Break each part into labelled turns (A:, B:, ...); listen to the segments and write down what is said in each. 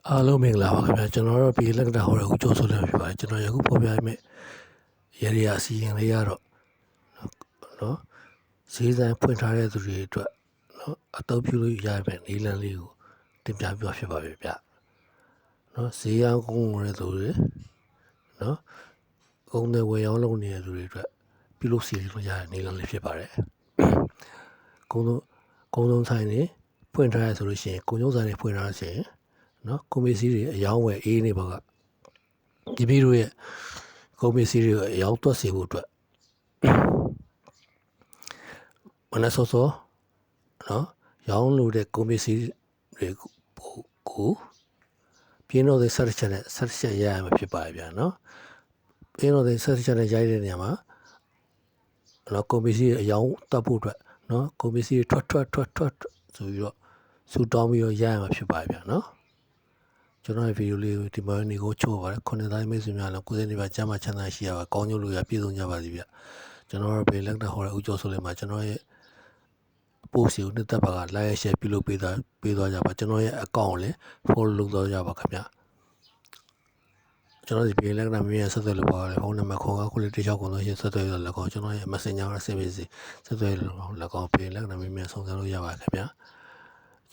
A: အားလုံးမင်္ဂလာပါခင်ဗျာကျွန်တော်တို့ပြည်လက်ကတာဟောတဲ့ဦးကျော်စိုးလည်းဖြစ်ပါတယ်ကျွန်တော်ယခုဖော်ပြမယ့်ရရအစီရင်လေးရတော့နော်ဈေးဆိုင်ဖွင့်ထားတဲ့သူတွေအတွက်နော်အသုံးပြုလို့ရမယ့်နည်းလမ်းလေးကိုတင်ပြပြဖြစ်ပါပြီဗျနော်ဈေးရောင်းကုန်တဲ့သူတွေနော်ကုန်တဲ့ဝယ်ရောင်းလုပ်နေတဲ့သူတွေအတွက်ပြုလုပ်စီလို့ရတဲ့နည်းလမ်းလေးဖြစ်ပါတယ်ကုန်ဆုံးဆိုင်တွေဖွင့်ထားရဆိုလို့ရှိရင်ကုန်ကျုံဆိုင်တွေဖွင့်ထားရဆိုရင်နော်ကွန်ပီစီတွေအယောင်းဝယ်အေးနေပါကဒီဗီဒီယိုရဲ့ကွန်ပီစီတွေအယောင်းသွက်စေဖို့အတွက်မနက်စောစောနော်ရောင်းလို့တဲ့ကွန်ပီစီတွေကိုပြင်းတော့တဲ့ဆက်ချက်နဲ့ဆက်ချက်ရရမှာဖြစ်ပါရဲ့ဗျာနော်ပြင်းတော့တဲ့ဆက်ချက်နဲ့ရိုက်တဲ့နေရာမှာနော်ကွန်ပီစီအယောင်းတက်ဖို့အတွက်နော်ကွန်ပီစီထွက်ဆိုပြီးတော့စူတောင်းပြီးတော့ရရမှာဖြစ်ပါရဲ့ဗျာနော်ကျွန်တော်ရဲ့ဗီဒီယိုလေးကိုဒီမှာနေကိုချိုးပါတယ်ခုနှစ်သားမိတ်ဆွေများလည်းကိုယ်စနေပါကျမ်းမာချမ်းသာရှိရပါကောင်းကျိုးလို့ရပြည့်စုံကြပါစေဗျကျွန်တော်တို့ဘေးလက်တဲ့ဟောတဲ့ဦးကျော်ဆိုလေးမှာကျွန်တော်ရဲ့ပို့စီကိုနှစ်သက်ပါက like share ပြုလုပ်ပေးသွားကြပါကျွန်တော်ရဲ့ account ကိုလည်း follow လုပ်သွားကြပါခင်ဗျကျွန်တော်ဒီဘေးလက်ကမြင်ရဆက်သွယ်လို့ပါလေဖုန်းနံပါတ်ခေါ်ကခုလေးတစ်ချောက်ကုန်လို့ရှိရင်ဆက်သွယ်ရလက်ကောကျွန်တော်ရဲ့ messenger နဲ့ service ဆက်သွယ်လို့လက်ကောဘေးလက်ကမြင်ဆုံးစမ်းလို့ရပါခင်ဗျ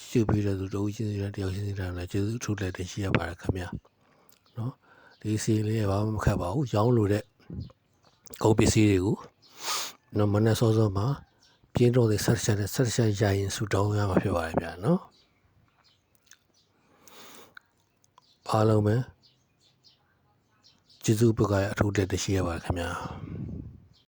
A: ရှိပြီးတဲ့သူတို့ချင်းစီတဲ့တယောက်ချင်းစီတဲ့လည်းကျေးဇူးအထူးလက်တင်ရှိရပါတယ်ခင်ဗျာနော်ဒီစီလေးဘာမှမခက်ပါဘူးရောင်းလို့တဲ့ကုန်ပစ္စည်းတွေကိုနော်မနေ့စောစောမှာပြင်းတော့တဲ့ဆက်ချက်ရရင်ဆူတောင်းရမှာဖြစ်ပါတယ်ဗျာနော်အားလုံးပဲကျေးဇူးပကားရအထူးလက်တင်ရှိရပါတယ်ခင်ဗျာ